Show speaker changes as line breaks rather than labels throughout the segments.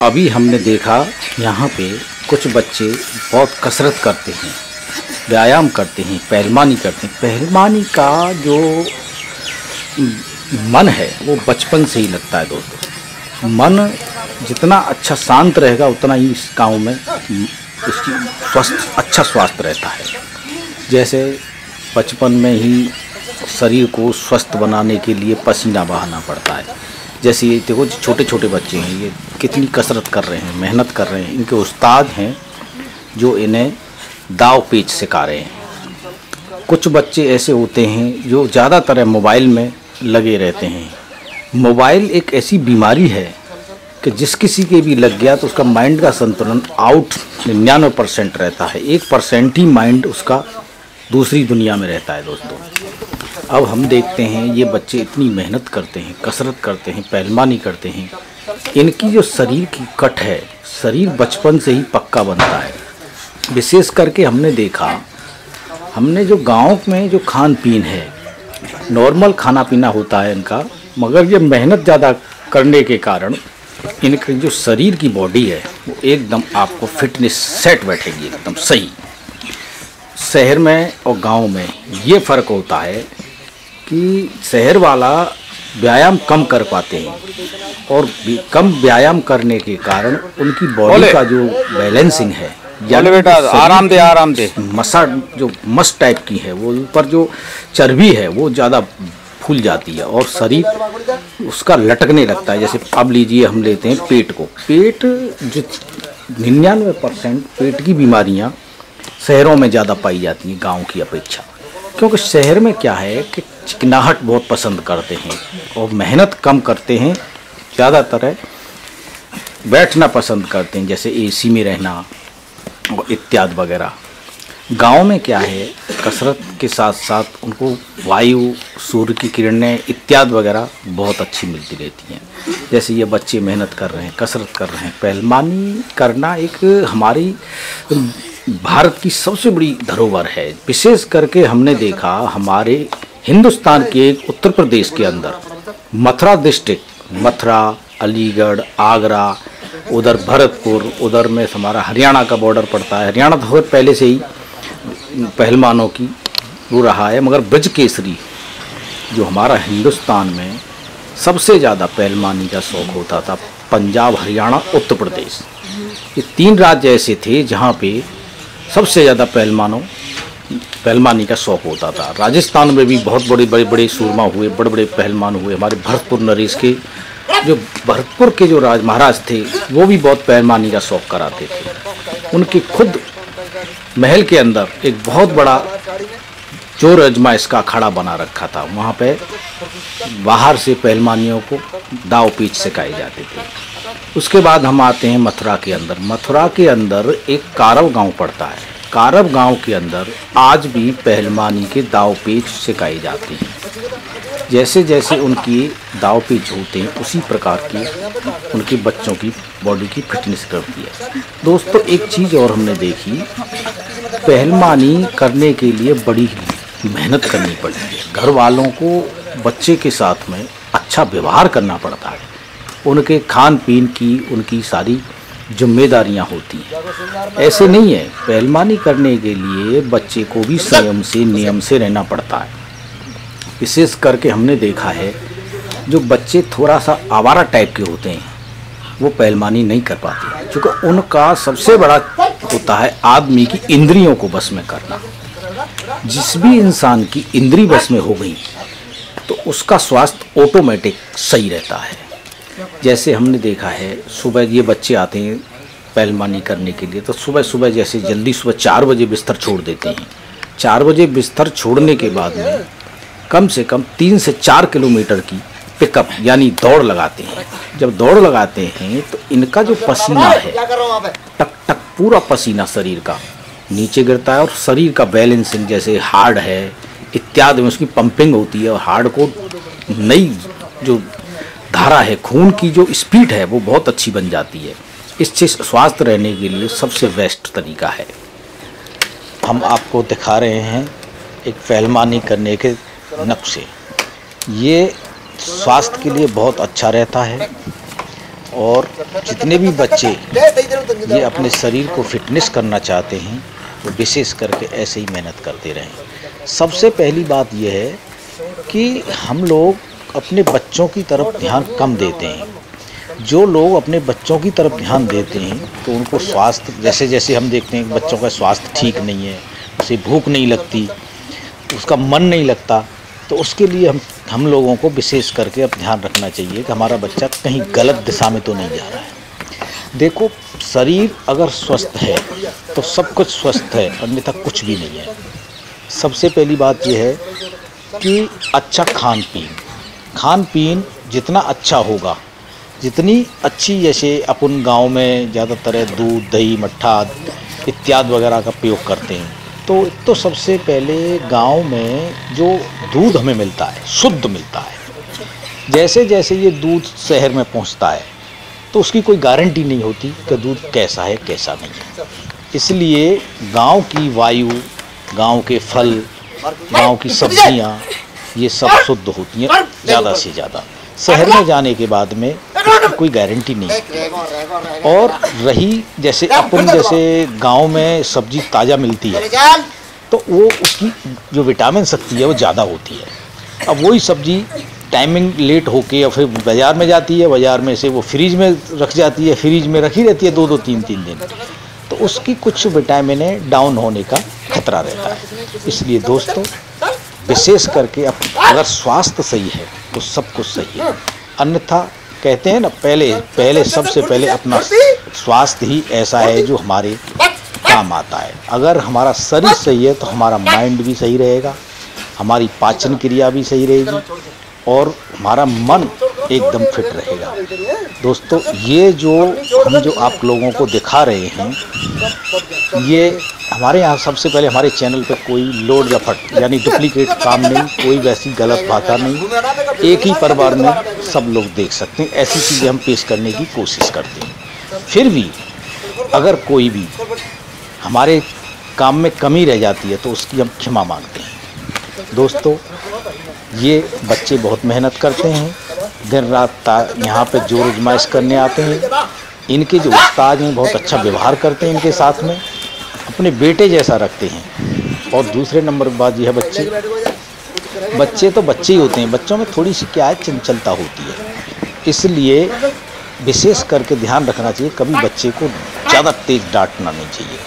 अभी हमने देखा यहाँ पे कुछ बच्चे बहुत कसरत करते हैं, व्यायाम करते हैं, पहलवानी करते हैं। पहलवानी का जो मन है वो बचपन से ही लगता है दोस्तों। मन जितना अच्छा शांत रहेगा उतना ही इस गाँव में इसकी अच्छा स्वास्थ्य रहता है। जैसे बचपन में ही शरीर को स्वस्थ बनाने के लिए पसीना बहाना पड़ता है। जैसे ये देखो छोटे छोटे बच्चे हैं, ये कितनी कसरत कर रहे हैं, मेहनत कर रहे हैं। इनके उस्ताद हैं जो इन्हें दाव पेच सिखा रहे हैं। कुछ बच्चे ऐसे होते हैं जो ज़्यादातर मोबाइल में लगे रहते हैं। मोबाइल एक ऐसी बीमारी है कि जिस किसी के भी लग गया तो उसका माइंड का संतुलन आउट 99% रहता है। 1% ही माइंड उसका दूसरी दुनिया में रहता है दोस्तों। अब हम देखते हैं ये बच्चे इतनी मेहनत करते हैं, कसरत करते हैं, पहलवानी करते हैं। इनकी जो शरीर की कट है, शरीर बचपन से ही पक्का बनता है। विशेष करके हमने देखा, हमने जो गांव में जो खान पीन है, नॉर्मल खाना पीना होता है इनका, मगर ये मेहनत ज़्यादा करने के कारण इनकी जो शरीर की बॉडी है वो एकदम आपको फिटनेस सेट बैठेगी एकदम सही। शहर में और गांव में ये फ़र्क होता है कि शहर वाला व्यायाम कम कर पाते हैं और कम व्यायाम करने के कारण उनकी बॉडी का जो बैलेंसिंग है,
बेटा आराम दे
मसा जो मस टाइप की है, वो ऊपर जो चर्बी है वो ज़्यादा फूल जाती है और शरीर उसका लटकने लगता है। जैसे अब लीजिए हम लेते हैं पेट को। पेट जो 99% पेट की बीमारियां शहरों में ज़्यादा पाई जाती हैं गांव की अपेक्षा। क्योंकि शहर में क्या है कि चिकनाहट बहुत पसंद करते हैं और मेहनत कम करते हैं, ज़्यादातर है बैठना पसंद करते हैं, जैसे एसी में रहना और इत्यादि वगैरह। गांव में क्या है, कसरत के साथ साथ उनको वायु, सूर्य की किरणें इत्यादि वगैरह बहुत अच्छी मिलती रहती हैं। जैसे ये बच्चे मेहनत कर रहे हैं, कसरत कर रहे हैं। पहलवानी करना एक हमारी भारत की सबसे बड़ी धरोहर है। विशेष करके हमने देखा हमारे हिंदुस्तान के एक उत्तर प्रदेश के अंदर मथुरा डिस्ट्रिक्ट, मथुरा, अलीगढ़, आगरा, उधर भरतपुर, उधर में हमारा हरियाणा का बॉर्डर पड़ता है। हरियाणा तो पहले से ही पहलवानों की वो रहा है, मगर ब्रज केसरी जो हमारा हिंदुस्तान में सबसे ज़्यादा पहलवानी का शौक़ होता था, पंजाब, हरियाणा, उत्तर प्रदेश, ये 3 राज्य ऐसे थे जहाँ पे सबसे ज़्यादा पहलवानी का शौक़ होता था। राजस्थान में भी बहुत बड़े बड़े सूरमा हुए, बड़े बड़े पहलवान हुए। हमारे भरतपुर नरेश के जो भरतपुर के जो महाराज थे वो भी बहुत पहलवानी का शौक़ कराते थे। उनके खुद महल के अंदर एक बहुत बड़ा चोर अजमाइश का अखाड़ा बना रखा था। वहाँ पे बाहर से पहलवानियों को दाव पेच सिखाए जाते थे। उसके बाद हम आते हैं मथुरा के अंदर। मथुरा के अंदर एक कारव गांव पड़ता है। कारव गांव के अंदर आज भी पहलवानी के दाव पेच सिखाए जाते हैं। जैसे जैसे उनकी दाव पेच होते हैं उसी प्रकार की उनके बच्चों की बॉडी की फिटनेस करती है। दोस्तों एक चीज़ और हमने देखी, पहलवानी करने के लिए बड़ी मेहनत करनी पड़ती है। घर वालों को बच्चे के साथ में अच्छा व्यवहार करना पड़ता है। उनके खान पीन की उनकी सारी जिम्मेदारियां होती हैं। ऐसे नहीं है, पहलवानी करने के लिए बच्चे को भी संयम से, नियम से रहना पड़ता है। विशेष करके हमने देखा है जो बच्चे थोड़ा सा आवारा टाइप के होते हैं वो पहलवानी नहीं कर पाते, क्योंकि उनका सबसे बड़ा होता है आदमी की इंद्रियों को बस में करना। जिस भी इंसान की इंद्री बस में हो गई तो उसका स्वास्थ्य ऑटोमेटिक सही रहता है। जैसे हमने देखा है सुबह ये बच्चे आते हैं पहलवानी करने के लिए, तो सुबह सुबह जैसे जल्दी सुबह 4 बजे बिस्तर छोड़ देते हैं। 4 बजे बिस्तर छोड़ने के बाद में कम से कम 3 से 4 किलोमीटर की पिकअप यानी दौड़ लगाते हैं। जब दौड़ लगाते हैं तो इनका जो पसीना है, टक टक पूरा पसीना शरीर का नीचे गिरता है और शरीर का बैलेंसिंग, जैसे हार्ड है इत्यादि में उसकी पंपिंग होती है और हार्ड को नई जो धारा है, खून की जो स्पीड है वो बहुत अच्छी बन जाती है। इससे स्वस्थ रहने के लिए सबसे बेस्ट तरीका है। हम आपको दिखा रहे हैं एक पहलवानी करने के नुस्खे। ये स्वास्थ्य के लिए बहुत अच्छा रहता है और जितने भी बच्चे ये अपने शरीर को फिटनेस करना चाहते हैं वो विशेष करके ऐसे ही मेहनत करते रहें। सबसे पहली बात यह है कि हम लोग अपने बच्चों की तरफ ध्यान कम देते हैं। जो लोग अपने बच्चों की तरफ ध्यान देते हैं तो उनको स्वास्थ्य, जैसे जैसे हम देखते हैं बच्चों का स्वास्थ्य ठीक नहीं है, उसे भूख नहीं लगती, उसका मन नहीं लगता, तो उसके लिए हम लोगों को विशेष करके अब ध्यान रखना चाहिए कि हमारा बच्चा कहीं गलत दिशा में तो नहीं जा रहा है। देखो, शरीर अगर स्वस्थ है तो सब कुछ स्वस्थ है, अन्यथा कुछ भी नहीं है। सबसे पहली बात यह है कि अच्छा खान पीन जितना अच्छा होगा, जितनी अच्छी, जैसे अपन गांव में ज़्यादातर दूध, दही, मट्ठा इत्यादि वगैरह का प्रयोग करते हैं, तो सबसे पहले गांव में जो दूध हमें मिलता है शुद्ध मिलता है। जैसे जैसे ये दूध शहर में पहुंचता है तो उसकी कोई गारंटी नहीं होती कि दूध कैसा है कैसा नहीं है। इसलिए गांव की वायु, गांव के फल, गांव की सब्जियां, ये सब शुद्ध होती हैं ज़्यादा से ज़्यादा। शहर में जाने के बाद में कोई गारंटी नहीं। और रही जैसे अपन जैसे गांव में सब्जी ताज़ा मिलती है तो वो उसकी जो विटामिन शक्ति है वो ज़्यादा होती है। अब वही सब्जी टाइमिंग लेट होके या फिर बाज़ार में जाती है, बाज़ार में से वो फ्रीज में रख जाती है, फ्रीज में रखी रहती है 2-2, 3-3 दिन, तो उसकी कुछ विटामिन डाउन होने का खतरा रहता है। इसलिए दोस्तों, विशेष करके अगर स्वास्थ्य सही है तो सब कुछ सही है। अन्यथा कहते हैं ना, पहले सबसे पहले अपना स्वास्थ्य ही ऐसा है जो हमारे काम आता है। अगर हमारा शरीर सही है तो हमारा माइंड भी सही रहेगा, हमारी पाचन क्रिया भी सही रहेगी और हमारा मन एकदम फिट रहेगा। दोस्तों, ये जो आप लोगों को दिखा रहे हैं, ये हमारे यहाँ सबसे पहले हमारे चैनल पे कोई लोड या फट यानी डुप्लीकेट काम नहीं, कोई वैसी गलत भाषा नहीं, एक ही परिवार में सब लोग देख सकते हैं। ऐसी चीज़ें हम पेश करने की कोशिश करते हैं। फिर भी अगर कोई भी हमारे काम में कमी रह जाती है तो उसकी हम क्षमा मांगते हैं। दोस्तों, ये बच्चे बहुत मेहनत करते हैं, दिन रात यहाँ पे जोर आजमाइश करने आते हैं। इनके जो उस्ताद हैं बहुत अच्छा व्यवहार करते हैं, इनके साथ में अपने बेटे जैसा रखते हैं। और दूसरे नंबर पर बात यह है, बच्चे तो बच्चे ही होते हैं, बच्चों में थोड़ी सी क्या है, चंचलता होती है। इसलिए विशेष करके ध्यान रखना चाहिए, कभी बच्चे को ज़्यादा तेज डांटना नहीं चाहिए।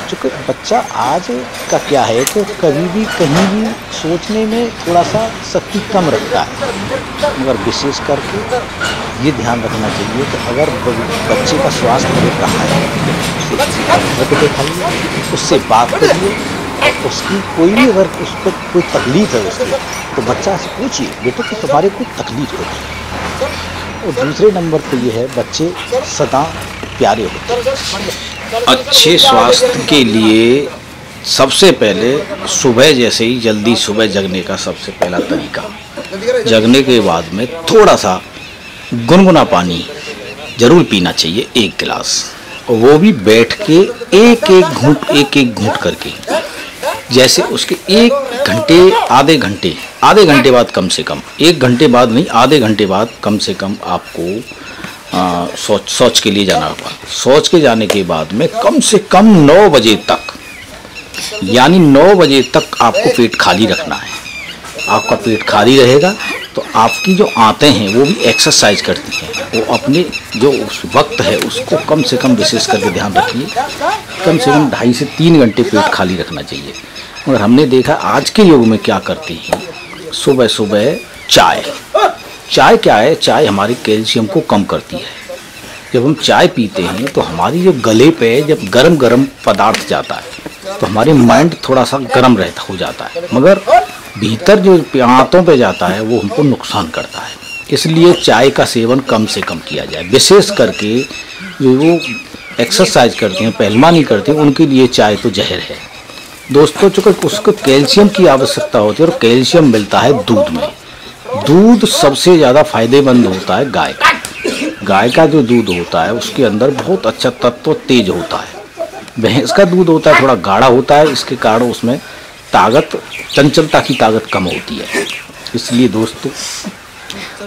क्योंकि बच्चा आज का क्या है कि कभी भी कहीं भी सोचने में थोड़ा सा शक्ति कम रखता है, मगर विशेष करके ये ध्यान रखना चाहिए कि अगर बच्चे का स्वास्थ्य देख रहा है तो दिखाइए, उससे बात करिए, और उसकी कोई भी अगर उस पर कोई तकलीफ है उसकी, तो बच्चा से पूछिए, बेटा कि तुम्हारे कोई तकलीफ होती है। और दूसरे नंबर पर ये है, बच्चे सदा प्यारे होते हैं।
अच्छे स्वास्थ्य के लिए सबसे पहले सुबह जैसे ही जल्दी सुबह जगने का सबसे पहला तरीका, जगने के बाद में थोड़ा सा गुनगुना पानी जरूर पीना चाहिए, 1 गिलास, और वो भी बैठ के एक एक घूंट करके। जैसे उसके 1 घंटे आधे घंटे बाद, कम से कम 1 घंटे बाद नहीं, आधे घंटे बाद कम से कम आपको शौच के लिए जाना होगा। शौच के जाने के बाद में कम से कम 9 बजे तक, यानी 9 बजे तक आपको पेट खाली रखना है। आपका पेट खाली रहेगा तो आपकी जो आंतें हैं वो भी एक्सरसाइज करती हैं। वो अपने जो उस वक्त है उसको कम से कम विशेष करके ध्यान रखिए, कम से कम 2.5 से 3 घंटे पेट खाली रखना चाहिए। मगर हमने देखा आज के युग में क्या करती है, सुबह सुबह चाय क्या है, चाय हमारी कैल्शियम को कम करती है। जब हम चाय पीते हैं तो हमारी जो गले पे जब गरम पदार्थ जाता है तो हमारे माइंड थोड़ा सा गर्म हो जाता है, मगर भीतर जो आंतों पे जाता है वो हमको नुकसान करता है। इसलिए चाय का सेवन कम से कम किया जाए। विशेष करके जो वो एक्सरसाइज करते हैं, पहलवानी करते हैं, उनके लिए चाय तो जहर है। दोस्तों, चूँकि उसको कैल्शियम की आवश्यकता होती है और कैल्शियम मिलता है दूध में। दूध सबसे ज़्यादा फायदेमंद होता है गाय का जो दूध होता है उसके अंदर बहुत अच्छा तत्व तेज होता है। भैंस का दूध होता है थोड़ा गाढ़ा होता है, इसके कारण उसमें ताकत, चंचलता की ताकत कम होती है। इसलिए दोस्तों,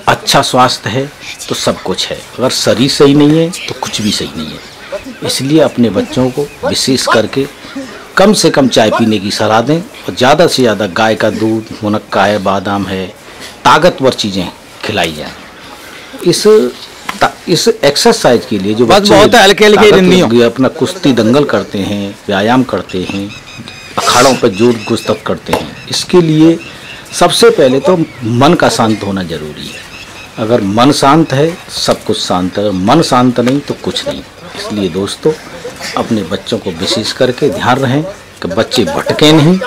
अच्छा स्वास्थ्य है तो सब कुछ है, अगर शरीर सही नहीं है तो कुछ भी सही नहीं है। इसलिए अपने बच्चों को विशेष करके कम से कम चाय पीने की सलाह दें और ज़्यादा से ज़्यादा गाय का दूध, मुनक्का है, बादाम है, ताकतवर चीज़ें खिलाई जाएं। इस एक्सरसाइज के लिए जो बच्चे
बहुत हल्के
अपना कुश्ती दंगल करते हैं, व्यायाम करते हैं, अखाड़ों पर जोर गुस्तक करते हैं, इसके लिए सबसे पहले तो मन का शांत होना जरूरी है। अगर मन शांत है सब कुछ शांत है, मन शांत नहीं तो कुछ नहीं। इसलिए दोस्तों अपने बच्चों को विशेष करके ध्यान रखें कि बच्चे भटके नहीं,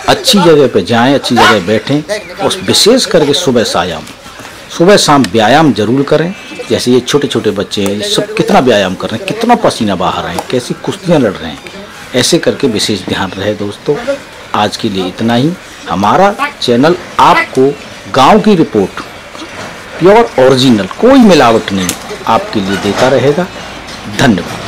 अच्छी जगह पे जाएं, अच्छी जगह बैठें और विशेष करके सुबह शाम व्यायाम जरूर करें। जैसे ये छोटे छोटे बच्चे हैं, सब कितना व्यायाम कर रहे हैं, कितना पसीना बहा रहे हैं, कैसी कुश्तियाँ लड़ रहे हैं, ऐसे करके विशेष ध्यान रहे। दोस्तों आज के लिए इतना ही। हमारा चैनल आपको गांव की रिपोर्ट प्योर ओरिजिनल, कोई मिलावट नहीं, आपके लिए देता रहेगा। धन्यवाद।